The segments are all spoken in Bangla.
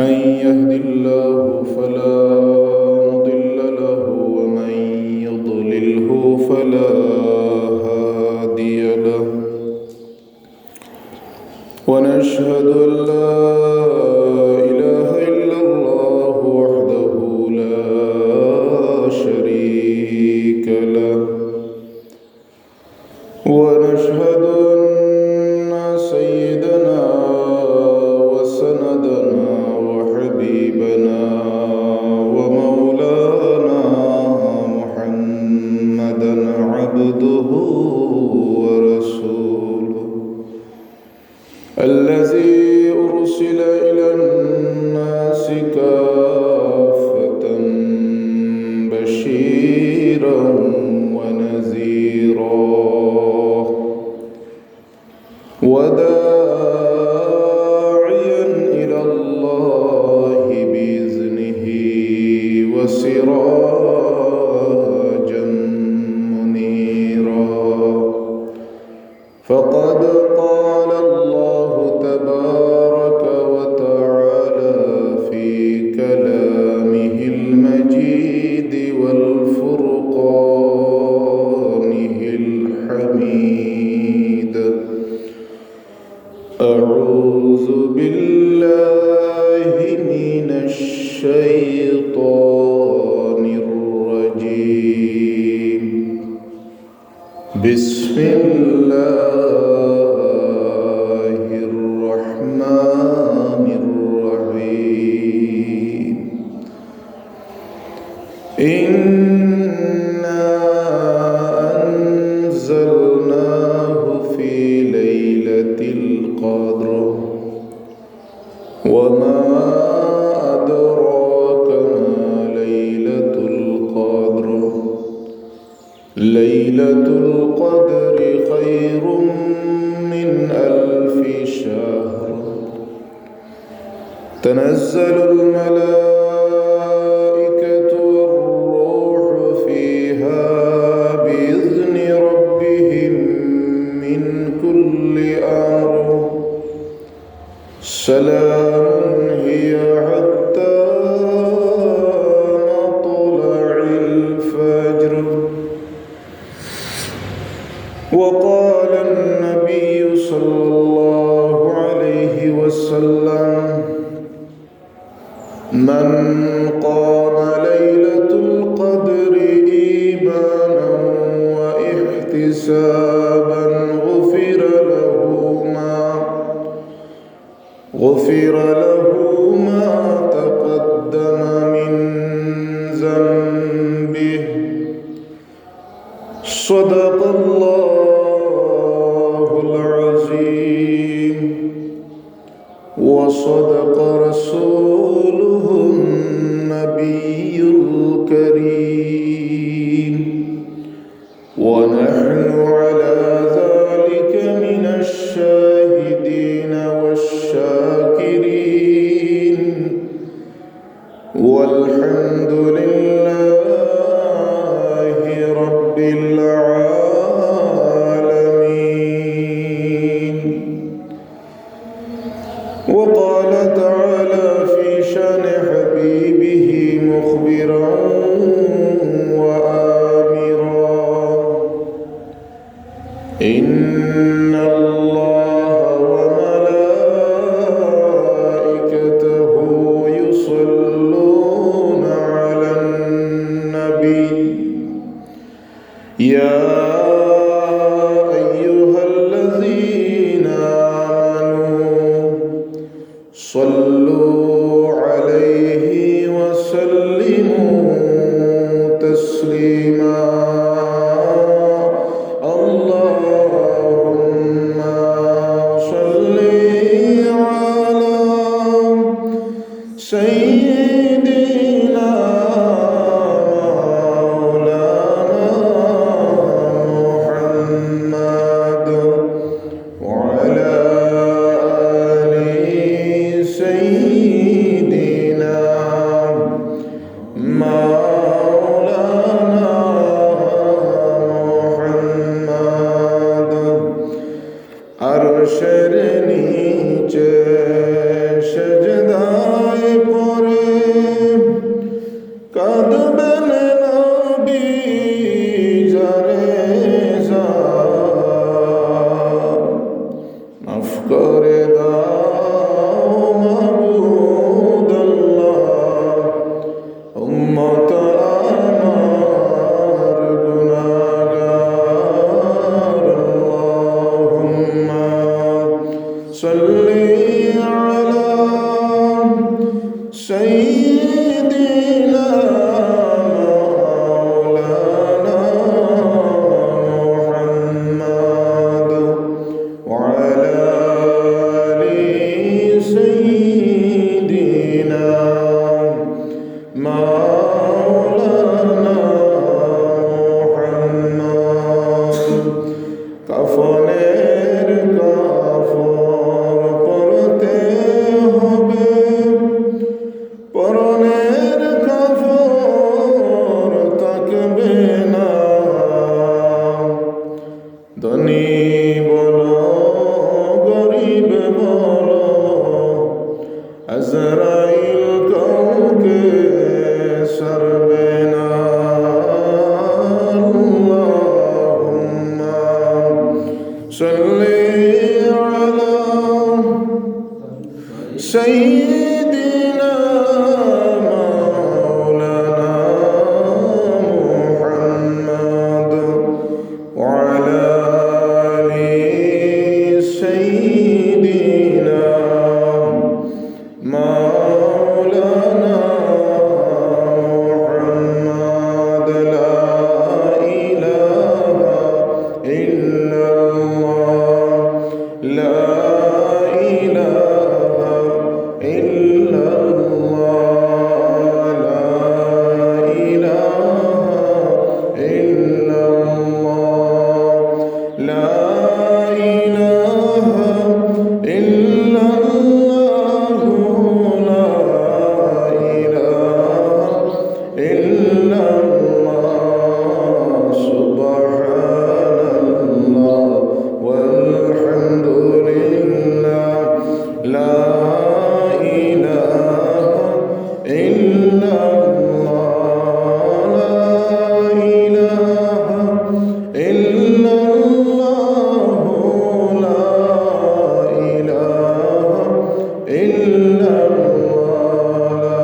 من يهد الله فلا مضل له ومن يضلله فلا هادي له ونشهد أن لا إله إلا الله وحده لا شريك له ونشهد أن سيدنا وسندنا وحبيبنا ومولانا محمدا عبده ورسوله الذي أرسل إلى الناس كافة بشيرا ونذيرا وداعيا إلى الله بإذنه وسراجا منيرا فقد قال الله تبارك وتعالى في كلامه المجيد والفرقانه الحميد أعوذ بالله من الشيطان الرجيم بسم الله الرحمن الرحيم إنا أنزلناه في ليلة القدر وما أدراك ما ليلة القدر ليلة القدر خير من 1000 شهر تنزل الملائكة والروح فيها بإذن ربهم من كل أمر سلام هي حتى مطلع الفجر وقال النبي صلى الله عليه وسلم من قام ليلة القدر إيمانا واحتسابا غفر له ما تقدم من ذنبه صدق الله العظيم وصدق رسوله النبي الكريم ونحن على ذلك من الشاهدين والشاكرين والحمد لله رب العالمين وقال تعالى في شان حبيبه مخبرا وآمرا إن الله وملائكته يصلون على النبي يا أيها الذين آمنوا صلوا عليه وسلموا تسليما اللهم صل على سيدنا مولانا محمد وعلى آل سيدنا مولانا محمد عرشের নিচে সেজদায় سيدنا مولانا محمد وعلى آل سيدنا مولانا محمد কাফনের কাফর পরতে হবে পরনের কাফর থাকবে না ধনী বলো গরিব বলো আজরাইল কাউকে ছাড়বে না আল্লাহুম্মা সাল্লি আলা সাইয়্যিদিনা মাওলানা মুহাম্মদ ওয়া আলা আলি সাইয়্যিদিনা মাওলানা মুহাম্মদ লা ইলাহা ইল্লাল্লাহ লা ইলাহা ইল্লাল্লাহ লা ইলাহা ইল্লাল্লাহ লা ইলাহা ইল্লাল্লাহ লা ইলাহা ইল্লাল্লাহ সুবহানাল্লাহ walhamdulillah la ilaha illallah la ilaha illallah la ilaha illallah la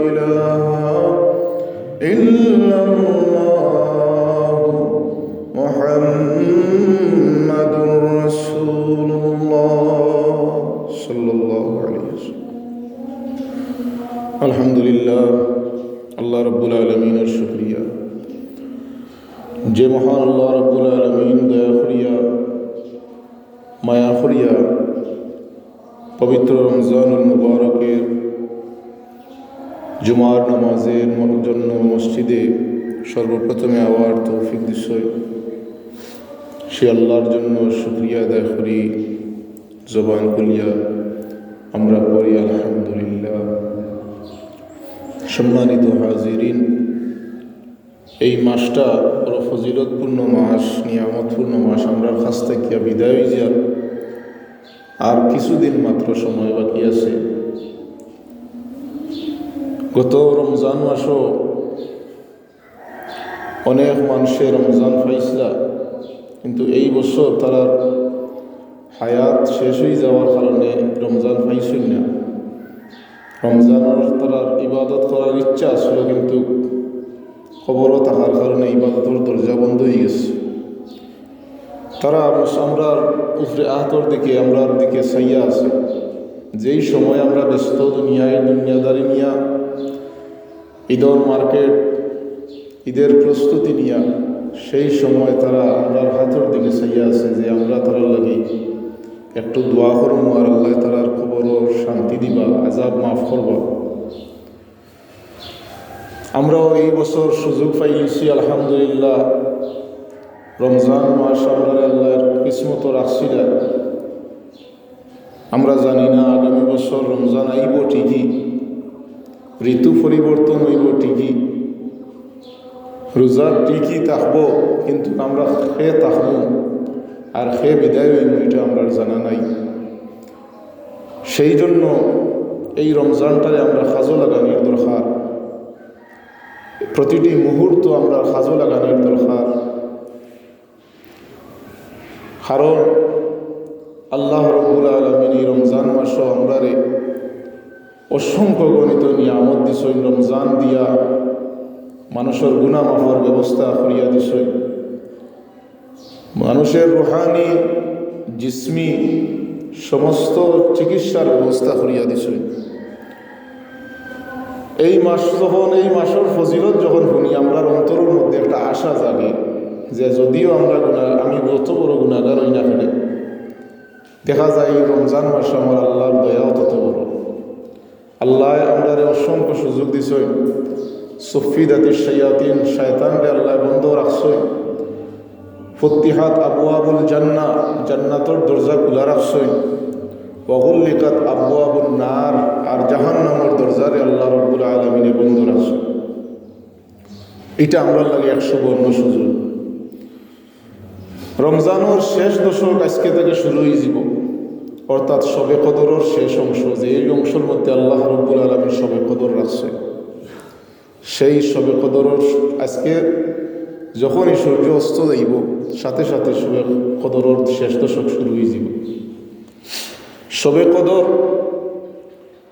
ilaha illallah muhammadur rasulullah sallallahu alaihi wasallam alhamdulillah আল্লাহ রাব্বুল আলামিনের শুকরিয়া যে মহান আল্লাহ রাব্বুল আলামিন দয়া করিয়া মায়া করিয়া পবিত্র রমজানুল মুবারকের জুমার নামাজের জন্য মসজিদে সর্বপ্রথমে আওয়ার তৌফিক দিছই সে আল্লাহর জন্য শুকরিয়া আদায় করি জবান খুলিয়া আমরা পড়ি আলহামদুলিল্লাহ। সম্মানিত হাজিরিন, এই মাসটা বড় ফজিলতপূর্ণ মাস, নিয়ামতপূর্ণ মাস। আমরা কাছ থেকে বিদায় যার আর কিছুদিন মাত্র সময় বাকি আছে। গত রমজান মাসও অনেক মানুষে রমজান পাইছিল, কিন্তু এই বছর তারা হায়াত শেষ হয়ে যাওয়ার কারণে রমজান পাইছিল না। রমজানের তারা ইবাদত করার ইচ্ছা আসছিল, কিন্তু খবরও থাকার কারণে ইবাদতের দরজা বন্ধ হয়ে গেছে। তারা আমরার উপরে আহতর দিকে আমরার দিকে চাইয়া আছে। যেই সময় আমরা ব্যস্ত দুনিয়াদারি নিয়া, ঈদের মার্কেট, ঈদের প্রস্তুতি নিয়া, সেই সময় তারা আমরার হাতর দিকে চাইয়া আছে যে আমরা তারা লাগি একটু দোয়া করবো আর আল্লাহ তারার খবরও শান্তি দিবা, আজাব মাফ করবা। আমরাও এই বছর সুযোগ পাইছি আলহামদুলিল্লাহ। রমজান মাস আমরা আল্লাহর কিসমত রাখছিল। আমরা জানি না আগামী বছর রমজান আইব ঠিকই, ঋতু পরিবর্তন হইব ঠিকই, রোজা ঠিকই থাকবো, কিন্তু আমরা খেয়ে থাকবো আর খেয়ে বিদায় হইব এটা আমরা জানা নাই। সেই জন্য এই রমজানটারে আমরা খাজো লাগানোর দরকার, প্রতিটি মুহূর্ত আমরা খাজো লাগানোর দরকার। কারণ আল্লাহ রাব্বুল আলামিন এই রমজান মাসও আমরারে অসংখ্য গণিত নিয়ামত দিছই। রমজান দিয়া মানুষের গুনাহ মাফের ব্যবস্থা করিয়া দিছই, মানুষের রুহানি জিসমি সমস্ত চিকিৎসার ব্যবস্থা করিয়া দিছই। এই মাস যখন, এই মাসের ফজিলত যখন শুনি, আমরা অন্তরের মধ্যে একটা আশা জাগে যে যদিও আমি যত বড় গুণাগার হই না কেন, দেখা যায় এই রমজান মাসে আমার আল্লাহর দয়াও তত বড়। আল্লাহ আমরা অসংখ্য সুযোগ দিছই, সফিদাতির শায়াতিন, শয়তানরে আল্লাহ বন্ধ রাখছই, ফতিহাত আবওয়াবুল জান্নাহ, জান্নাতের দরজা খোলা রাখছই, ওয়াগুল্লিকাত আবওয়াবুন নার, আর জাহান্নামের দরজারে আল্লাহ রাব্বুল আলামিনে বন্ধ রাখছে। এটা আমরা লাগে 100 সুযোগ। রমজানের শেষ দশক আজকে থেকে শুরু হয়ে যাব, অর্থাৎ শবে কদরের শেষ অংশ, যে এই অংশের মধ্যে আল্লাহ রাব্বুল আলামিন শবে কদর রাখছে। সেই শবে কদরের আজকে যখনই সূর্য অস্ত যাইব, সাথে সাথে শবে কদরের শেষ দশক শুরু হয়ে যাব। শবে কদর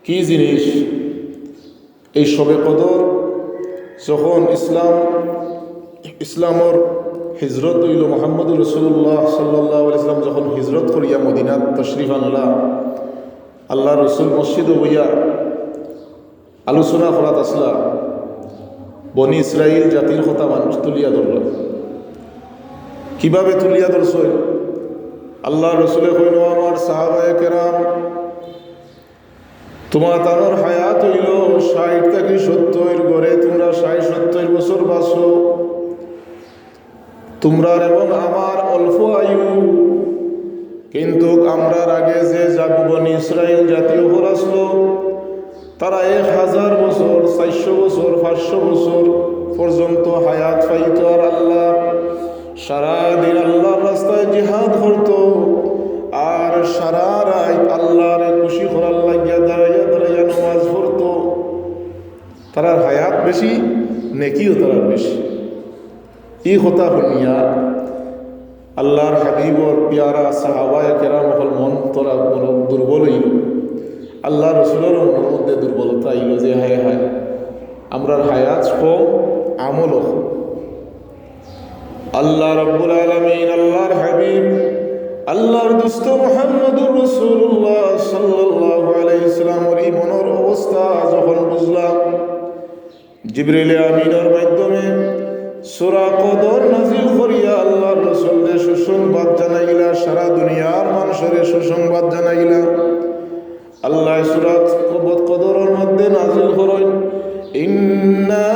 কি জিনিস? এই শবে কদর যখন ইসলামর হিজরত হইল, মুহাম্মদুর রাসূলুল্লাহ সাল্লাল্লাহু আলাইহি ওয়াসাল্লাম যখন হিজরত করিয়া মদিনাত তশরিফ আনলা, আল্লাহ রসুল মসজিদে বইয়া আলোচনা করাত আসলা, বনি ইসরাইল জাতির কথা মানুষ তুলিয়া ধরল। কিভাবে তুলিয়া ধরছই? আল্লাহ রসুলে কইল, আমার সাহাবায়ে কেরাম, তোমার তানোর হায়াত হইল 60 থেকে 70 গড়ে, তোমরা 60-70 বছর বাঁচো, তোমরা এবং আমার অল্প আয়ু, কিন্তু আমরার আগে যে বনি ইসরাইল জাতীয় হল আসলো, তারা 1000 বছর, 400 বছর, 500 বছর পর্যন্ত হায়াত পাইত। আর আল্লাহ সারাদিন আল্লাহর রাস্তায় জিহাদ করত, আর সারা রাত আল্লাহর খুশি করার লাগিয়া দাঁড়াইয়া দাঁড়াইয়া নামাজ পড়ত। তারার হায়াত বেশি, নেকিও তারার বেশি। এই কথা শুনিয়া আল্লাহর হাবিবর পিয়ারা সাহাবায়ে কেরাম হল মন তোরা দুর্বল হইল। আল্লাহ রসুলের মনের মধ্যে দুর্বলতা আইল যে হায় হায়, আমরার হায়াত কম, আমল কম। আল্লাহ রাব্বুল আলামিন, আল্লাহর হাবিব, আল্লাহর দোস্ত মুহাম্মদুর রাসূলুল্লাহ সাল্লাল্লাহু আলাইহি ওয়াসাল্লামের এই মনের অবস্থা যখন বুঝলাম, জিবরিল আমিনের মাধ্যমে সূরা কদর নাযিল করিয়া আল্লাহর রাসূলকে সুসংবাদ জানাইলা, সারা দুনিয়ার মানুষের সুসংবাদ জানাইলা। আল্লাহ সূরা কদরের মধ্যে নাযিল করেন, ইন্না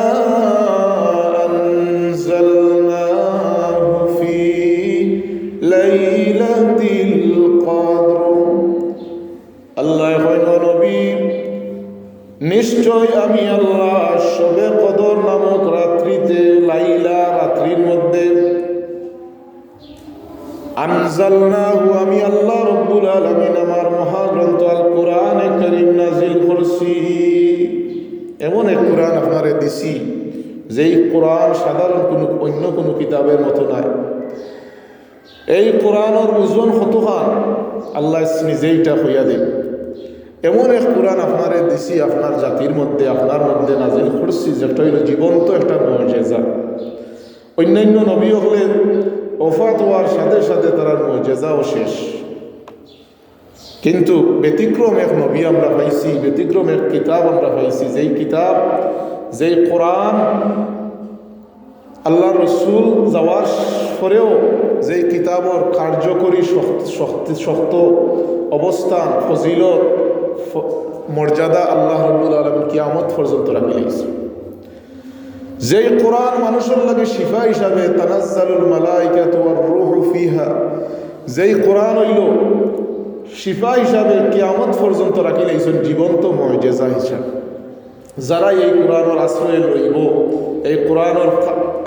আনজালনাহু ফি লাইলাতিল কদর। আল্লাহ কইল, নবী, নিশ্চয় আমি আল্লাহ শবে কদর নামক রাত্রিতে, লাইলা রাত্রির মধ্যে, আনজালনাহু আমি আল্লাহ রাব্বুল আলামিন আমার মহাগ্রন্থ আল কোরআনে কারীম নাযিল করছি। এমন এক কোরআন আপনারে দিছি, যেই কোরআন সাধারণ অন্য কোনো কিতাবের মতো নাই। এই কোরআনের ওজন কতখান আল্লাহ নিজেইটা হইয়া দেন। এমন এক কোরআন আপনারে দিছি, আপনার জাতির মধ্যে, আপনার মধ্যে নাজিল করছি, যেটা হইল জীবন্ত একটা মুজিজা। অন্যান্য নবী হলেন ওফাত হওয়ার সাথে সাথে তার মুজিজাও শেষ, কিন্তু ব্যতিক্রম এক নবী আমরা পাইছি, ব্যতিক্রম এক কিতাব আমরা পাইছি, যেই কিতাব, যেই কোরআন আল্লাহ রসুল যাওয়ার পরেও যেই কিতাবর কার্যকরী শক্ত অবস্থান, ফজিলত, মর্যাদা আল্লাহ রাব্বুল আলামিন কিয়ামত পর্যন্ত রাখি লাইছে। যেই কোরআন মানুষের লাগে শিফা হিসাবে, তানাজ্জালুল মালাইকাতু ওয়ার রূহু ফিহা, যেই কোরআন হইল শিফা হিসাবে কিয়ামত পর্যন্ত রাখি লাইছেন, জীবন্ত মুজিজা হিসাবে। যারা এই কোরআনের আশ্রয় লইব, এই কোরআনের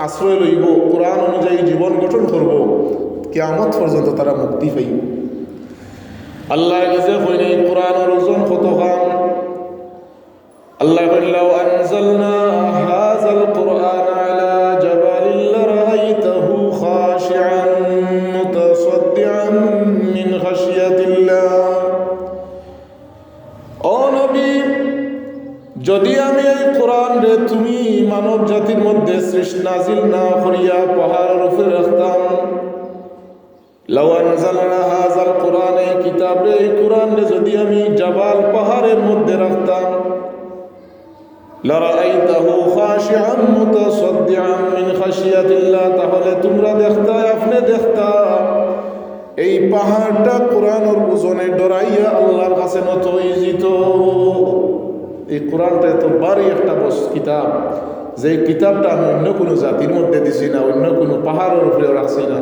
আশ্রয় লইব, কোরআন অনুযায়ী জীবন গঠন করব, কিয়ামত পর্যন্ত তারা মুক্তি পাইব। আল্লাহ নিজে কইন এই কোরআনের ওজন কতখান। আল্লাহ কইল, লাউ আনজালনা হাযাল কুরআন আলা জাবালিন লারাআইতাহু খাশিআন মুতাসাদ্দিআন মিন খাশিয়াতিল্লাহ। ও নবী, যদি আমি এই কোরআন রে তুমি মানব জাতির মধ্যে সৃষ্টি নাজিল না করিয়া পাহাড়ের উপরে রাখতাম, লাউ আনজালনা হাযাল কুরআন, এই কিতাব রে, এই কোরআন রে যদি আমি জাবাল পাহাড়ের মধ্যে রাখতাম, লারাআইতাহু খাশিআন মুতাসাদ্দিআন মিন খাশিয়াতিল্লাহ, তাহলে তোমরা দেখতা, আপনি দেখতা এই পাহাড়টা কোরআনের ওজনে ডরাইয়া আল্লাহর কাছে নত হয়ে যেত। এই কোরআনটা এত ভারী একটা কিতাব, যে কিতাবটা আমি অন্য কোনো জাতির মধ্যে দিছি না, অন্য কোনো পাহাড়ের উপরেও রাখছি না,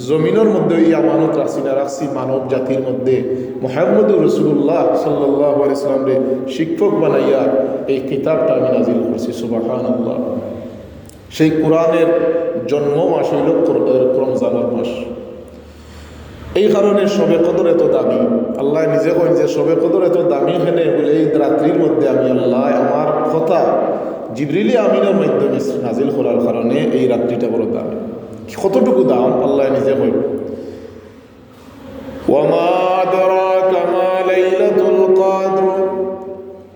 জমিনের মধ্যে এই আমানত রাখছি না, রাখছি মানব জাতির মধ্যে। মুহাম্মদুর রাসূলুল্লাহ সাল্লাল্লাহু আলাইহি সাল্লামকে শিক্ষক বানাইয়া এই কিতাবটা আমি নাজিল করছি। সুবহানাল্লাহ। সেই কোরআনের জন্ম মাস হইল রমজানের মাস। এই কারণে শবে কদর এত দামি। আল্লাহ নিজে কইন যে শবে কদর এত দামি হেনে বলে এই রাত্রির মধ্যে আমি আল্লাহ আমার কথা জিবরিল আমিনের মাধ্যমে নাজিল করার কারণে এই রাত্রিটা বড় দামি। কতটুকু দাম আল্লাহ নিজে কইন। ওয়ামা আদরাকা মা লাইলাতুল কদর,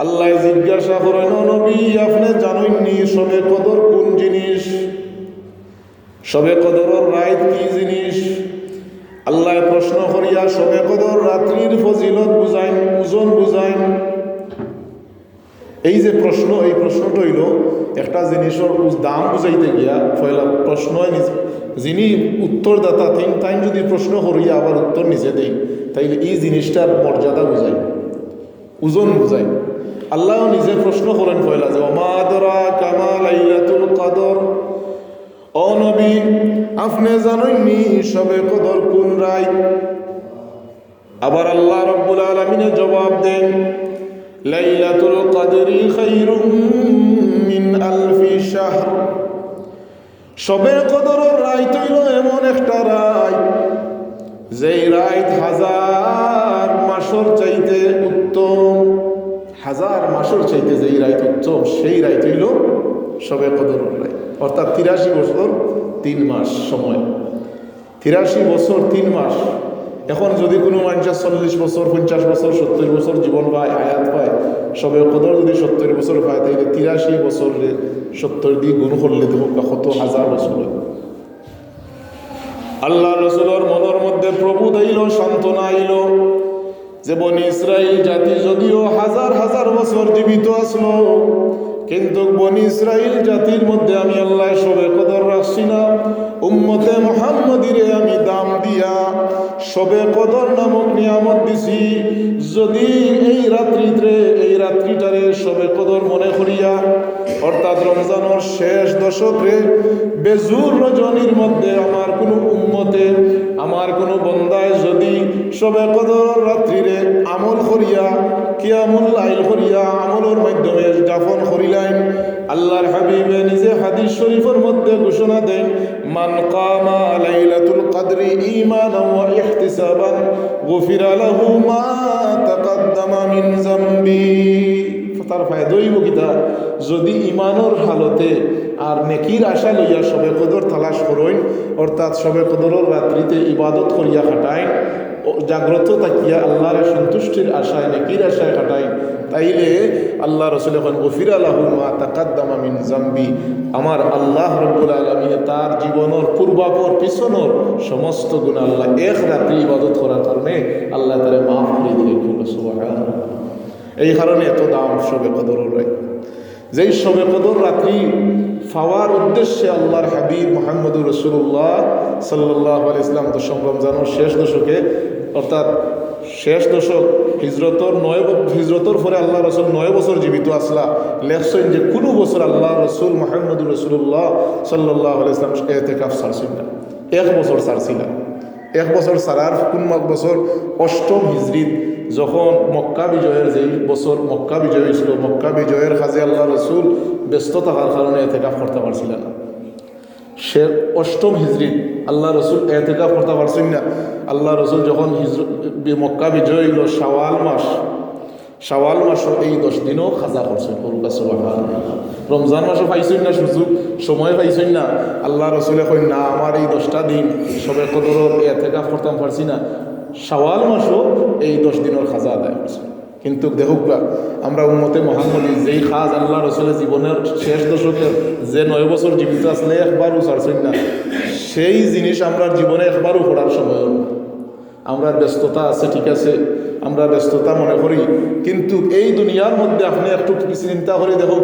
আল্লাহ জিজ্ঞাসা করেন নবী আপনি জানেননি শবে কদর কোন জিনিস, শবে কদরের রাত কি জিনিস? আল্লাহ প্রশ্ন করিয়া শবে কদর রাত্রির ফজিলত বুঝাইন, ওজন বুঝাইন। এই যে প্রশ্ন, এই প্রশ্নটা হইল একটা জিনিসের দাম বুঝাইতে গিয়া পয়লা প্রশ্ন যিনি উত্তরদাতা তাই যদি প্রশ্ন করিয়া আবার উত্তর নিজে দেই, তাইলে এই জিনিসটার মর্যাদা বুঝাই, ওজন বুঝাই। আল্লাহ নিজে প্রশ্ন করেন পয়লা যে ওমা আদরাকা মা লাইলাতুল কদর, ও নবী আপনি জানেননি শবে কদর কোন রাত? আবার আল্লাহ রাব্বুল আলামিন জবাব দেন লাইলাতুল কদরি খায়রুম মিন আলফি শাহর, শবে কদরের রাত হইল এমন একটা রাত যেই রাত হাজার মাসের চাইতে উত্তম। হাজার মাসের চাইতে যেই রাত উত্তম সেই রাত হইল শবে কদরের রাত। অর্থাৎ 83 বছর 3 মাস সময়, 83 বছর 3 মাস। এখন যদি কোনো মানুষ 40 বছর 50 বছর 70 বছর জীবন পায়, আয়াত পায়, শবে কদর যদি 70 বছর পায়, তাইলে 83 বছরে 70 দিয়ে গুণ করলে দেখো কত হাজার বছর। আল্লাহ রাসূলের মনের মধ্যে প্রভু দিল, সান্ত্বনা আইল যে বনি ইসরাইল জাতি যদিও হাজার হাজার বছর জীবিত আসলো, কিন্তু বনি ইসরাইল জাতির মধ্যে আমি আল্লাহ শবে কদর রাখছি না। উম্মতে মুহাম্মদিরে আমি দাম দিয়া শবে কদর নামক নিয়ামত দিছি। যদি এই রাত্রিটারে শবে কদর মনে করিয়া, অর্থাৎ রমজানের শেষ দশকে বেজুর রজনীর মধ্যে আমার কোনো উম্মতে, আমার কোনো বন্দায় যদি শবে কদর রাত্রিরে আমল করিয়া, কিয়ামুল লাইল করিয়া আমলের মাধ্যমে যাপন করিলেন, আল্লাহর হাবিবে নিজে হাদিস শরীফের মধ্যে ঘোষণা দেন মান কামা লাইলাতুল কদরি ঈমানান ওয়া ইহতিসাবান গুফিরা লাহু মা তাকাদ্দামা মিন যামবি। তার ফায়দা হইব কিতা? যদি ঈমানের হালতে আর নেকির আশা লইয়া শবে কদর তালাশ করেন, অর্থাৎ শবে কদরের রাত্রিতে ইবাদত করিয়া কাটায়, জাগ্রত থাকিয়া আল্লাহর সন্তুষ্টির আশায় নেকির আশায় কাটায়, তাইলে আল্লাহ রাসূল এখন গফিরা লাহু মা তাকাদ্দামা মিন যামবি, আমার আল্লাহ রাব্বুল আলামিন তার জীবনের পূর্বাপর পিছনের সমস্ত গুনাহ আল্লাহ এক রাত্রি ইবাদত করার কারণে আল্লাহ তারে মাফ করে দিলেন। সুবহানাল্লাহ। এই কারণে এত দাম শবে কদরের রাত। যেই শবে কদর রাত্রি পাওয়ার উদ্দেশ্যে আল্লাহর হাবিব মুহাম্মদুর রাসূলুল্লাহ সাল্লাল্লাহু আলাইহি ওয়াসাল্লাম তো রমজানের শেষ দশকে, অর্থাৎ শেষ দশক হিজরতর পরে আল্লাহ রসুল 9 বছর জীবিত আসলা, লেখছেন যে কোনো বছর আল্লাহ রসুল মুহাম্মদুর রাসূলুল্লাহ সাল্লাল্লাহু আলাইহি ওয়াসাল্লাম ইতিকাফ ছাড়ছেন না। 1 বছর ছাড়ছিল। 1 বছর ছাড়ার কোন বছর 8ম হিজরিত, যখন মক্কা বিজয়ের যেই বছর মক্কা বিজয় হয়েছিল, মক্কা বিজয়ের কাজে আল্লাহ রসুল ব্যস্ত থাকার কারণে ইতিকাফ করতে পারছিলেন না। সে 8ম হিজরিত আল্লাহ রসুল ইতিকাফ করতে পারছেন না। আল্লাহ রসুল যখন মক্কা বিজয় হইল শাওয়াল মাসও এই 10 দিনও খাজা করছেন। রমজান মাসও পাইছেন না, সুযোগ সময় পাইছেন না। আল্লাহ রসুলে কই না আমার এই 10টা দিন শবে কদরের ইতিকাফ করতে পারছি না, শাওয়াল মাসও এই 10 দিনের খাজা আদায় করছে। কিন্তু দেখুক আমরা উম্মতে মুহাম্মদী যেই খাজ আল্লাহ রসুলের জীবনের শেষ দশকের যে 9 বছর জীবিত আসলে একবারও ছাড়ছেন না, সেই জিনিস আমরা জীবনে একবারও পড়ার সময় আমরা ব্যস্ততা আছে, ঠিক আছে, আমরা ব্যস্ততা মনে করি, কিন্তু এই দুনিয়ার মধ্যে আপনি একটু চিন্তা করে দেখো,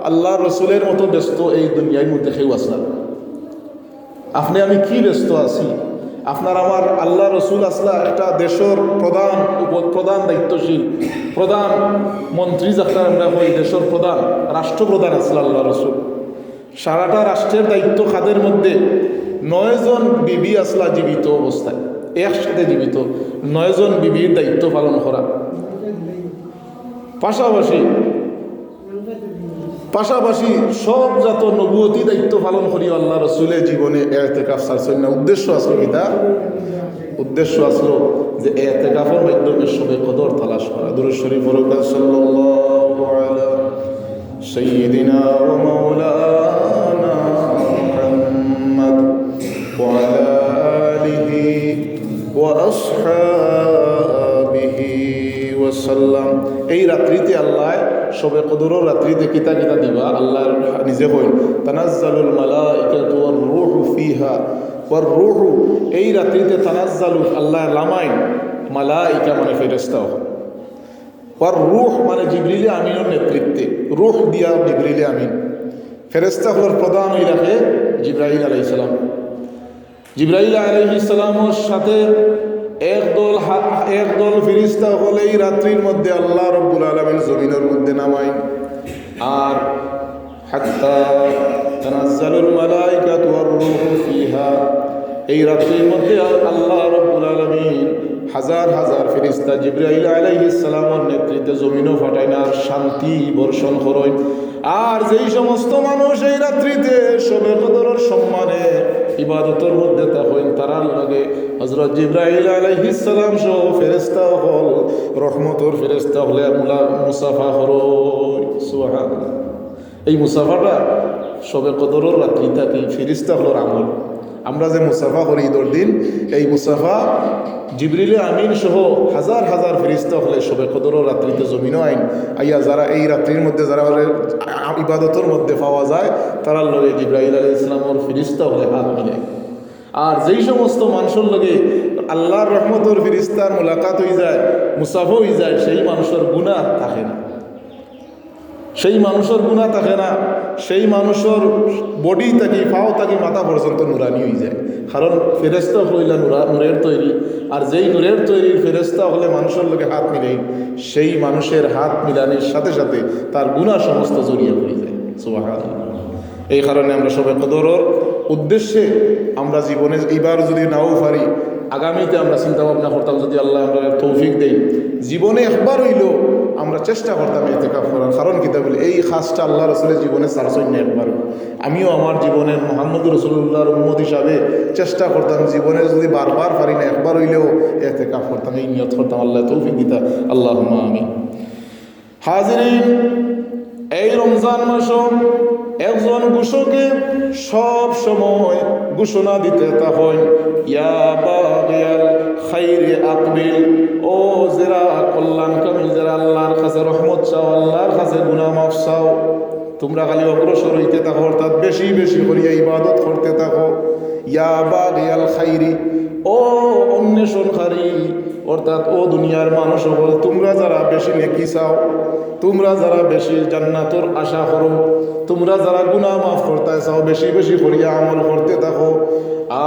আল্লাহ রসুলের মতো ব্যস্ত এই দুনিয়ার মধ্যে কেউ আসলা। আপনি আমি কি ব্যস্ত আছি? আপনার আমার আল্লাহ রসুল আসলা একটা দেশের প্রধান দায়িত্বশীল প্রধান মন্ত্রী, যাকে আমরা বলি দেশের প্রধান রাষ্ট্রপ্রধান আসলা আল্লাহ রসুল। সারাটা রাষ্ট্রের দায়িত্ব খাদের মধ্যে 9 জন বিবি আসলা জীবিত অবস্থায়, একসাথে জীবিত 9 জন বিবির দায়িত্ব পালন করা। পাশাপাশি সব যত নবুয়তি দায়িত্ব পালন করি আল্লাহ রসুলের জীবনে ইতিকাফ ছাড়ছেন না। উদ্দেশ্য আসলো কিতা? উদ্দেশ্য আসলো যে ইতিকাফের মাধ্যমে সবে কদর তালাশ করা। দুরূদ শরীফ পড়ুন, সাল্লাল্লাহু আলা সাইয়্যিদিনা ওয়া মাওলানা মুহাম্মদ ওয়া আলা আলিহি ওয়া আসহাবিহি ওয়া সাল্লাম। এই রাত্রিতে আল্লাহ সবে কদরের রাত্রিতে কিতা কিতা দিবা, আল্লাহ নিজে কই তানাজ্জালুল মালাইকাতু ওয়ার রূহু ফিহা ওয়ার রূহু। এই রাত্রিতে তানাজ্জালু আল্লাহ লামাইন, মালাইকা মানে ফেরেশতা, ওয়ার রূহ মানে জিবরিল আমিনের নেতৃত্বে, রূহ দিয়া জিবরিল আমিন। ফেরেশতা হলোর প্রধান ওই রাখে জিবরাইল আলাইহিস সালাম। জিবরাইল আলাইহিস সালামের সাথে একদল ফেরেশতা হলে এই রাত্রির মধ্যে আল্লাহ রাব্বুল আলামিন জমিনের মধ্যে নামায়। আর হাত্তা তানাজ্জালুল মালাইকাতু ওয়ার রূহু ফিহা, এই রাত্রির মধ্যে আল্লাহ রাব্বুল আলামিন হাজার হাজার ফেরেশতা জিবরাইল আলাইহিস সালামের নেতৃত্বে জমিনও ফাটাইন আর শান্তি বর্ষণ করেন। আর যেই সমস্ত মানুষ এই রাত্রিতে শবে কদরের সম্মানে ইবাদতের মধ্যে থাকেন, তারার লগে হযরত জিবরাইল আলাইহিস সালাম সহ ফেরেশতা হল রহমতের ফেরেশতা হলে মুসাফা করয়। সুবহানাল্লাহ। এই মুসাফাটা শবে কদরের রাত্রি থাকি ফেরেশতা হলোর আমল। আমরা যে মুসাফা করি ঈদের দিন, এই মুসাফা জিবরিল আমিন সহ হাজার হাজার ফেরেশতা হলে শবে কদরের রাত্রিতে জমিনও আইন আইয়া যারা এই রাত্রির মধ্যে যারা ইবাদতের মধ্যে পাওয়া যায়, তারার লগে জিবরাইল আলাইহিস সালামের ফেরেশতা হলে হাত মিলায়। আর যেই সমস্ত মানুষের লগে আল্লাহর রহমতের ফেরেশতার মুলাকাত হয়ে যায়, মুসাফা হয়ে যায়, সেই মানুষের গুনাহ থাকে না, সেই মানুষের গুনাহ থাকে না, সেই মানুষের বডি থাকি পাও থাকি মাথা পর্যন্ত নুরানি হয়ে যায়। কারণ ফেরেশতা হইলা নূরের তৈরি, আর যেই নূরের তৈরির ফেরেশতা হলে মানুষের লোকে হাত মিলাই, সেই মানুষের হাত মিলানোর সাথে সাথে তার গুনাহ সমস্ত জড়িয়ে পড়ে যায়। সুবহানাল্লাহ। এই কারণে আমরা সবে কদরের উদ্দেশ্যে আমরা জীবনে এইবার যদি নাও পারি, আগামীতে আমরা চিন্তা ভাবনা করতাম, যদি আল্লাহ আমরা তৌফিক দেই, জীবনে একবার হইল আমরা চেষ্টা করতাম ইতিকাফ করার। কারণ কিতা বলে এই খাসটা আল্লাহ রসুলের জীবনে ছাড়ছই না একবার। আমিও আমার জীবনের মুহাম্মদ রাসূলুল্লাহর উম্মত হিসাবে চেষ্টা করতাম, জীবনে যদি বারবার পারি না একবার হইলেও ইতিকাফ করতাম, এই নিয়ত করতাম। আল্লাহ তৌফিক দিতা, আল্লাহুম্মা আমিন। হাজিরিন, এই রমজান মাস একজন ঘোষকে সব সময় ঘোষণা দিতে তা হয়, ইয়া বাগিয়াল খাইরে আকবিল, ও যারা কল্যাণকামী, যারা আল্লাহর কাছে রহমত চাও, আল্লাহর কাছে গুনাহ মাফ চাও, তোমরা খালি অগ্রসর হইতে থাকো, অর্থাৎ বেশি বেশি করিয়া ইবাদত করতে থাকো। ইয়া বাগিয়াল খাইরি, ও অন্বেষণকারী, অর্থাৎ ও দুনিয়ার মানুষ হল, তোমরা যারা বেশি নেকি চাও, তোমরা যারা বেশি জান্নাতের আশা করো, তোমরা যারা গুনাহ মাফ করতে চাও, বেশি বেশি করিয়া আমল করতে থাকো।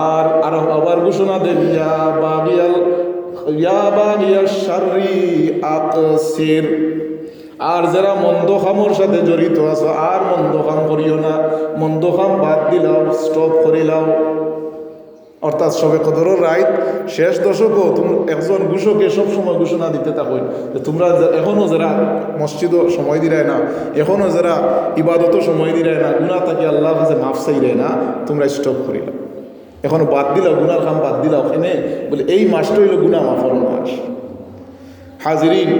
আর আবার ঘোষণা দেন, ইয়া বাগিয়াল শাররি আকসির, আর যারা মন্দ কামর সাথে জড়িত আছো, আর মন্দ কাম করিও না, মন্দ কাম বাদ দিলাও, স্টপ করিলাও। অর্থাৎ শবে কদরের রাত শেষ দশকও একজন ঘোষকে সবসময় ঘোষণা দিতে থাকো যে তোমরা এখনও যারা মসজিদও সময় দিরায় না, এখনও যারা ইবাদতও সময় দিরায় না, গুনাহ তাকে আল্লাহর কাছে মাফ চাইরায় না, তোমরা স্টপ করিলা, এখনো বাদ দিলাও, গুনার কাম বাদ দিলাও। এখানে বলে এই মাসটা হইল গুনাহ মাফের মাস। হাজিরিন,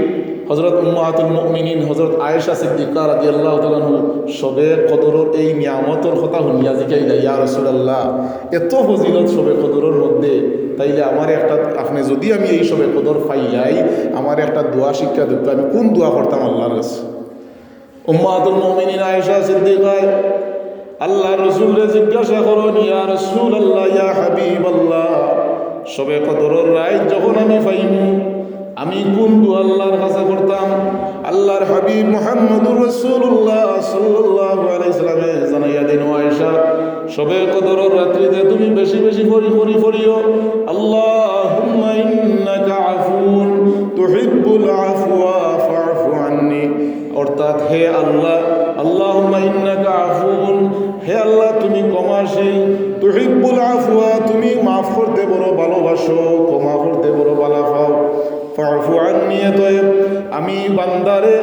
হযরত উম্মাহাতুল মুমিনিন হযরত আয়েশা সিদ্দিকা রাদিয়াল্লাহু তাআলা আনহা শবে কদরের এই নিয়ামতের কথা শুনিয়া জিজ্ঞাসা, ইয়া রাসূলুল্লাহ, এত ফজিলত শবে কদরের মধ্যে, তাইলে আমার একটা, আপনি যদি আমি এই শবে কদর পাইলাই, আমার একটা দোয়া শিক্ষা দিত, আমি কোন দোয়া করতাম আল্লাহর কাছে? উম্মাহাতুল মুমিনিন আয়েশা সিদ্দিকা আল্লাহ রাসূলকে জিজ্ঞাসা করেন, ইয়া রাসূলুল্লাহ, ইয়া হাবিবাল্লাহ, শবে কদরের রাত যখন আমি পাইমু, আমি কোন দোয়া আল্লাহর কাছে করতাম? আল্লাহর হাবিব মুহাম্মদুর রাসূলুল্লাহ সাল্লাল্লাহু আলাইহি সাল্লামে জানাইয়া দিন, আয়েশা শবে কদরের রাত্রিতে তুমি বেশি বেশি পড়িও আল্লাহুম্মা ইন্নাকা আফুন তুহিব্বুল আফওয়া ফা'ফু আন্নি। অর্থাৎ হে আল্লাহ, আল্লাহুম্মা ইন্নাকা আফুন, হে আল্লাহ তুমি ক্ষমাশীল, তুহিব্বুল আফওয়া তুমি মাফ করতে বড় ভালোবাসো, ক্ষমা করতে বড় ভালো পাও, ফা'ফু আন্নি তয়েব আমি বান্দারে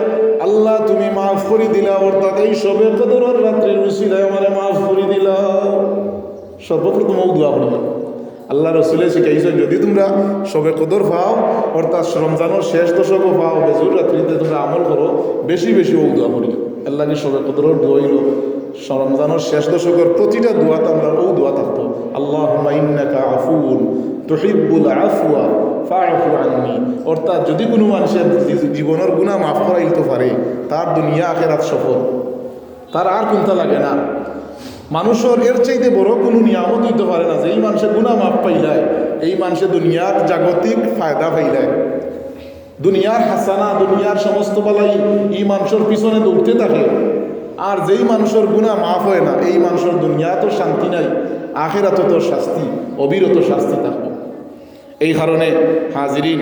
আল্লাহ তুমি মাফ করে দিলা। অর্থাৎ এই শবে কদরের রাত্রির উসিলায় আমারে মাফ করে দিলা। সর্বপ্রথম দোয়া করি আল্লাহ রসুলে শিখাইছেন, যদি তোমরা শবে কদর পাও অর্থাৎ রমজানের শেষ দশকও পাও, বেজুর রাত্রিতে তোমরা আমল করো, বেশি বেশি দোয়া করি। আল্লাহ কি শবে কদরের দোয়া হইল রমজানের শেষ দশকের প্রতিটা দোয়াতে আমরা দোয়া থাকতো, আল্লাহুম্মা ইন্নাকা আফুন তুহিব্বুল আফওয়া ফা'ফু আন্নি। অর্থাৎ যদি কোনো মানুষের জীবনের গুনাহ মাফ করাইতে পারে, তার দুনিয়া আখিরাত সফল, তার আর কোনটা লাগে না। মানুষের এর চাইতে বড় কোনো নিয়ামত হইতে পারে না যে এই মানুষের গুনাহ মাফ পাইলায়, এই মানুষের দুনিয়ার জাগতিক ফায়দা পাইলায়, দুনিয়ার হাসানা, দুনিয়ার সমস্ত বেলাই এই মানুষের পিছনে দৌড়তে থাকে। আর যেই মানুষের গুনাহ মাফ হয় না, এই মানুষের দুনিয়া তো শান্তি নাই, আখিরাত তো শাস্তি, অবিরত শাস্তি থাকবে। এই কারণে হাজিরিন,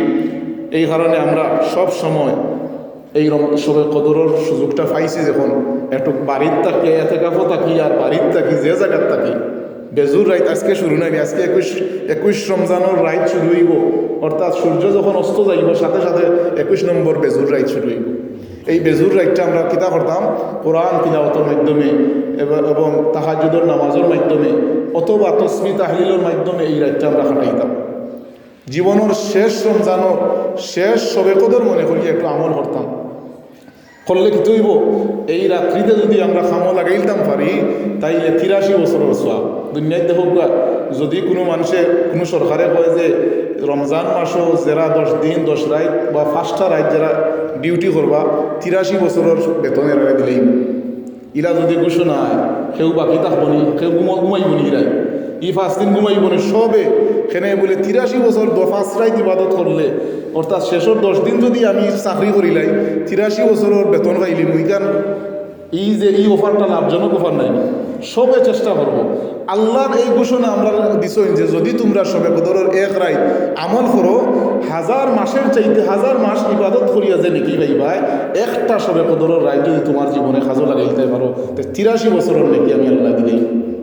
এই কারণে আমরা সব সময় এই শবে কদরের সুযোগটা পাইছি যখন, একটু বাড়ির থাকি এতেকাফও থাকি আর বাড়ির থাকি যে জায়গার থাকি, বেজুর রাইত আজকে শুরু নাই, আজকে 21 রমজানের রাইত শুরু হইব। অর্থাৎ সূর্য যখন অস্ত যাইব সাথে সাথে 21 নম্বর বেজুর রাইত শুরু হইব। এই বেজুর রাইতটা আমরা কিতা করতাম, কোরআন তিলাওয়াতের মাধ্যমে এবং তাহাজ্জুদের নামাজের মাধ্যমে অথবা তাসবিহ তাহলিলের মাধ্যমে এই রাইতটা আমরা কাটাইতাম। জীবনের শেষ রমজানের শেষ শবে কদর মনে করি একটু আমল করতাম, করলে কি তৈব এই রাত্রিতে যদি আমরা খামো লাগাইতাম পারি, তাইলে 83 বছরের সোয়াব দুনিয়ায় দেখো। যদি কোনো মানুষের কোনো সরকারে কয় যে রমজান মাসও যারা 10 দিন 10 রাত বা 5টা রাত যারা ডিউটি করবা 83 বছরের বেতনের আগে দিলেই, ইলা যদি ঘোষণা হয় কেউ বাকি থাকবনি, কেউ ঘুমাইবনি, ইরাই 5 দিন ঘুমাইবনি সবে সেনে বলে 83 বছর 5 রাত ইবাদত করলে, অর্থাৎ শেষের 10 দিন যদি আমি চাকরি করিলাই 83 বছরের বেতন পাইলি, মুইকান এই যে এই অফারটা লাভজনক অফার নাই, সবে চেষ্টা করব। আল্লাহর এই ঘোষণা আমরা দিছেন যে যদি তোমরা শবে কদরের এক রাত আমল করো, 1000 মাসের চাইতে 1000 মাস ইবাদত করিয়া যে নাকি ভাই একটা শবে কদরের রাত যদি তোমার জীবনে কাজে লাগাইতে পারো, 83 বছরের নাকি আমি আল্লাহ দিলেই।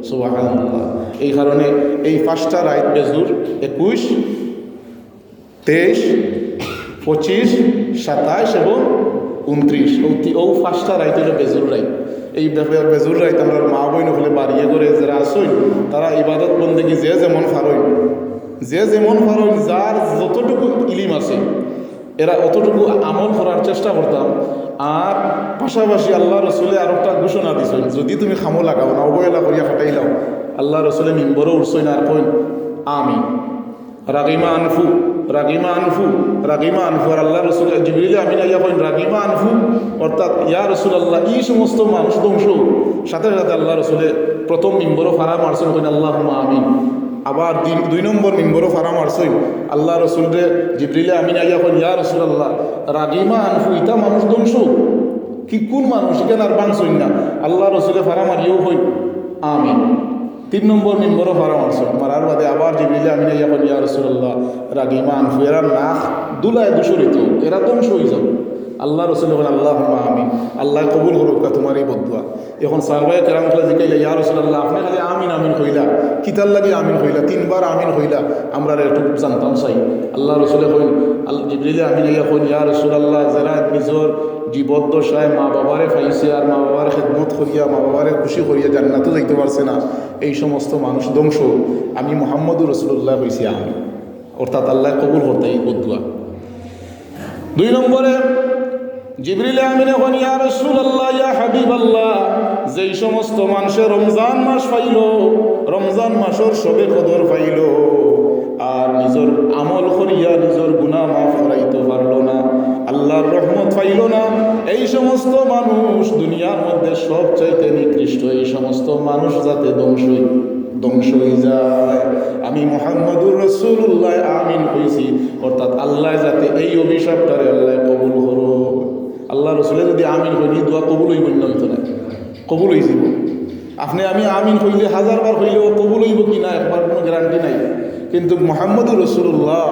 সুবহানাল্লাহ। এই কারণে এই 5টা রাত বেজুর 21, 23, 25, 27 এবং 29 ও 5টা রাত হলো বেজুর রাত। এই বেজুর রাত আমরা মা বোন হলে বাড়িয়ে করে যারা আসইন তারা ইবাদত বন্দেগী যে যেমন ফারইন, যে যেমন ফারইন, যার যতটুকু ইলিম আছে এরা অতটুকু আমল করার চেষ্টা করতাম। আর পাশাপাশি আল্লাহ রসুলে আর একটা ঘোষণা দিছেন, যদি তুমি খামো লাগাও না অবহেলা করিয়া ফাটাইলাও, আল্লাহ রসুলে মিম্বরও উঠছইন আর কইন আমি রাগিমা আনফু রাগিমা আনফু রাগিমা আনফু। আর আল্লাহ রসুল জিবরিল আমিন আইয়া কইন রাগিমা আনফু, অর্থাৎ ইয়া রসুল আল্লাহ এই সমস্ত মানুষ ধ্বংস। সাথে সাথে আল্লাহ রসুলে প্রথম মিম্বরও ফারা মারছেন কইন আল্লাহুম্মা আমিন। আবার 2 নম্বর মিম্বরও ফারা মারছেন আল্লাহ রসুলরে জিবরিল আমিন আইয়া কইন ইয়া রসুল আল্লাহ রাগিমা আনফু, ইতা মানুষ ধ্বংস কি কোন মানুষ এখানে আর বাংছইন না। আল্লাহ রসুলে ফারা মারিয়েও কইন আমিন। 3 নম্বর মিম্বরও ফারা মারছেন, মারার বাদে আবার জিবরিল আমিন আইয়া কইন ইয়া রাসূলুল্লাহ রাগিমা আনফু, এরা নাক দুলায় দূষরিত, এরা ধ্বংস হয়ে যাবে। আল্লাহ রসুল বলেন আল্লাহুম্মা আমিন, আল্লাহ কবুল করুক তোমার এই বদুয়া। এখন সাহাবায়ে কেরাম খালি জিকাইলা ইয়া রাসূলুল্লাহ আপনি খালি আমিন আমিন কইলা, কিতার লাগি আমিন কইলা, 3 বার আমিন কইলা, আমরা একটু জানতাম চাই। আল্লাহ রসুলে কইন জিবরিল আমিন আইয়া কইন ইয়া রাসূলুল্লাহ যারা নিজের জীবদ্দশায় মা বাবারে পাইছে আর মা বাবার খেদমত করিয়া মা বাবারে খুশি করিয়া জান্নাতে যাইতে পারছে না, এই সমস্ত মানুষ ধ্বংস। আমি মুহাম্মদুর রাসূলুল্লাহ হইছি আমি, অর্থাৎ আল্লাহ কবুল করতে এই বদুয়া। 2 নম্বরে জিবরিল আমিন এখন ইয়া রাসূলুল্লাহ ইয়া হাবিবাল্লাহ, যেই সমস্ত মানুষের রমজান মাস পাইল, রমজান মাসের শবে কদর পাইল আর নিজের আমল করিয়া নিজের গুনাহ মাফ করাইতে পারল না, আল্লাহর রহমত পাইল না, এই সমস্ত মানুষ দুনিয়ার মধ্যে সবচাইতে নিকৃষ্ট, এই সমস্ত মানুষ যাতে ধ্বংস ধ্বংস হয়ে যায়। আমি মুহাম্মদুর রাসূলুল্লাহ আমিন হইছি, অর্থাৎ আল্লাহ যাতে এই অভিশাপটারে আল্লাহ কবুল করো। আল্লাহ রসুলে যদি আমিন হইনি দোয়া কবুল হইব না, হইতো না, কবুল হয়ে যাব। আপনি আমি আমিন হইলে 1000 বার হইলেও কবুল হইব কি না একবার কোনো গ্যারান্টি নাই। কিন্তু মুহাম্মদুর রাসূলুল্লাহ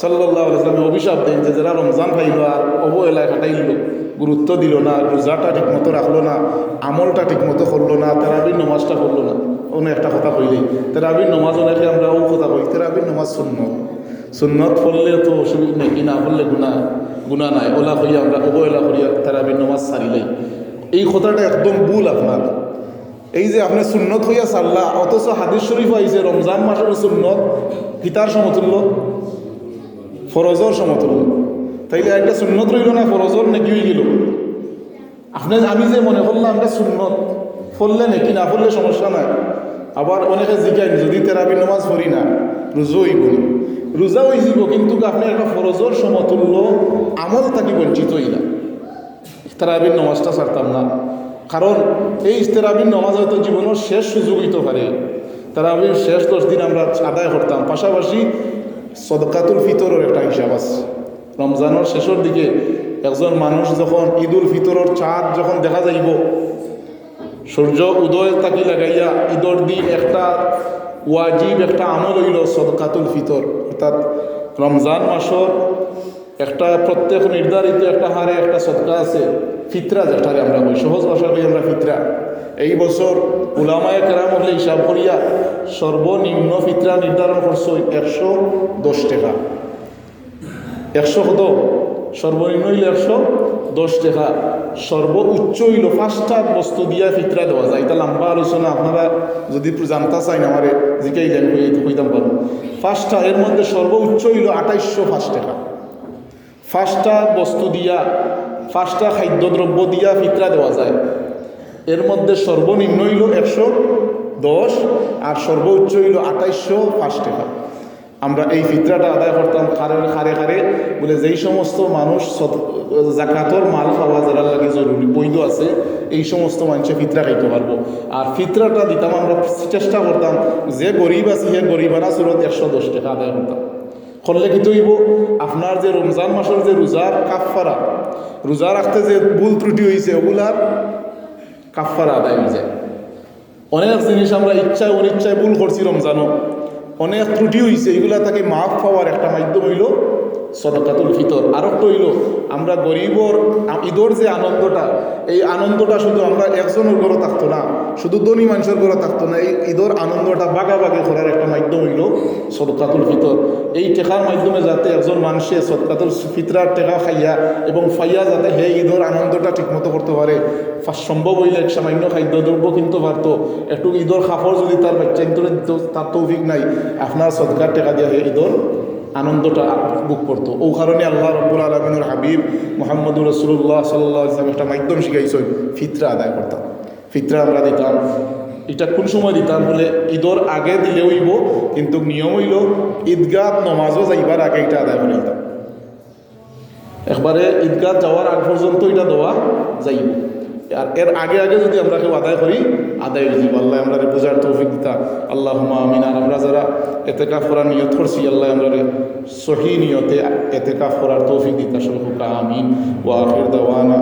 সাল্লাল্লাহু আলাইহি ওয়াসাল্লাম অভিশাপ দেন যে যারা রমজান পাইল আর অবহেলায় কাটাইল, গুরুত্ব দিল না, রোজাটা ঠিক মতো রাখলো না, আমলটা ঠিক মতো করলো না, তারাবির নমাজটা করলো না। অনেক একটা কথা কইলেই তারাবির নমাজ অনেকে আমরা ও কথা কই, তারাবির নমাজ সুন্নত, সুন্নত পড়লে তো অসুবিধা নেই, কি না পড়লে গুণা নাই। ওলা হইয়া আমরা অবহেলা করিয়া তারাবির নমাজ সারিলেই, এই কথাটা একদম ভুল আপনার। এই যে আপনি সুন্নত হইয়া সাল্লা, অথচ হাদিস শরীফ আইছে রমজান মাসের সুন্নত কিতার সমতুল্য, ফরজর সমতুল্য। তাইলে একটা সুন্নত রইল না, ফরজর নাকি হয়ে গেল। আপনি আমি যে মনে করলাম আমরা সুন্নত পড়লে নাকি না পড়লে সমস্যা নাই। আবার অনেকে জিজ্ঞাসা যদি তেরাবি নামাজ পড়ি না রোজা হইব, রোজা হয়ে যাব, কিন্তু আপনি একটা ফরজর সমতুল্য আমল থাকি বঞ্চিত হই না। তেরাবির নামাজটা ছাড়তাম না, কারণ এই তেরাবির নামাজ হয়তো জীবনের শেষ সুযোগ হইতে পারে। তেরাবির শেষ 10 দিন আমরা আদায় করতাম, পাশাপাশি সদকাতুল ফিতরের একটা হিসাব আছে। রমজানের শেষের দিকে একজন মানুষ যখন ঈদুল ফিতরের চাঁদ যখন দেখা যাইব, সূর্য উদয় তাকি লাগাইয়া ঈদর দিন একটা ওয়াজিব একটা আমল হইল সদকাতুল ফিতর, অর্থাৎ রমজান মাসের একটা প্রত্যেক নির্ধারিত একটা হারে একটা সদকা আছে, ফিতরা যেটারে আমরা বলি, সহজ ভাষা বলি আমরা ফিতরা। এই বছর উলামায়ে কেরাম হলে হিসাব করিয়া সর্বনিম্ন ফিতরা নির্ধারণ করছে 110 টাকা। 100 কত? সর্বনিম্ন হইল 110 টাকা, সর্বোচ্চ হইল 5টা বস্তু দিয়া ফিতরা দেওয়া যায়। এটা লম্বা আলোচনা, আপনারা যদি জানতে চাইন আমারে জিকাইলেন কইতাম পারো। 5টা, এর মধ্যে সর্বোচ্চ হইল 2805 টাকা। 5টা বস্তু দিয়া, 5টা খাদ্যদ্রব্য দিয়া ফিতরা দেওয়া যায়। এর মধ্যে সর্বনিম্ন হইল 110 আর সর্বোচ্চ হইল 2805 টাকা। আমরা এই ফিতরাটা আদায় করতাম খারে খারে বলে, যেই সমস্ত মানুষ জাকাতর মাল খাওয়া যারা লাগে জরুরি বৈধ আছে, এই সমস্ত মানুষে ফিতরা খাইতে পারবো। আর ফিতরাটা দিতাম আমরা চেষ্টা করতাম যে গরিব আছে সে গরিবানা সুরত 110 টাকা আদায় করতাম। করলে কি তৈব আপনার যে রমজান মাসের যে রোজার কাফফারা, রোজা রাখতে যে ভুল ত্রুটি হয়েছে ওগুলার কাফফারা আদায় হয়ে যায়। অনেক জিনিস আমরা ইচ্ছায় অনিচ্ছায় ভুল করছি রমজানও, অনেক ত্রুটি হয়েছে, এগুলা তাকে মাফ পাওয়ার একটা মাধ্যম হইল সদকাতুল ফিতর। আর একটা হইল আমরা গরিবর ঈদর যে আনন্দটা, এই আনন্দটা শুধু আমরা একজনের ঘরে থাকতো না, শুধু ধনী মানুষের ঘরে থাকতো না, এই ঈদর আনন্দটা বাগাবাগি করার একটা মাধ্যম হইল সদকাতুল ফিতর। এই টেকার মাধ্যমে যাতে একজন মানুষে সদকাতুল ফিতরার টেকা খাইয়া এবং ফাইয়া যাতে হে ঈদর আনন্দটা ঠিকমতো করতে পারে, সম্ভব হইলে এক সামান্য খাদ্যদ্রব্য কিনতে পারতো, একটু ঈদর খাফর যদি তার বাচ্চা ইন্তরে দিত, তার তৌফিক নাই, আপনার সদকার টেকা দিয়ে হে ঈদর আনন্দটা বুক করতো। ও কারণে আল্লাহ রাব্বুল আলামিনের হাবিব মুহাম্মদুর রাসূলুল্লাহ সাল্লাল্লাহু আলাইহি ওয়াসাল্লাম একটা মাধ্যম শিখাইছেন, ফিতরা আদায় করতাম। ফিতরা আমরা দিতাম, এটা কোন সময় দিতাম বলে ঈদর আগে দিলে হইব, কিন্তু নিয়ম হইল ঈদগাহ নমাজও যাইবার আগে এটা আদায় করে দিতাম। একবারে ঈদগাহ যাওয়ার আগ পর্যন্ত এটা দেওয়া যাইব, আর এর আগে আগে যদি আমরা কেউ আদায় করি আদায় হয়ে যাব। আল্লাহ আমরা বোঝার তৌফিক দিতা, আল্লাহুম্মা আমিন। আর আমরা যারা এতেকাফ করার নিয়ত করছি, আল্লাহ আমরা সহি নিয়তে এতেকাফ করার তৌফিক দিতা, সকলকে আমিন। ওয়া আখির দাওয়ানা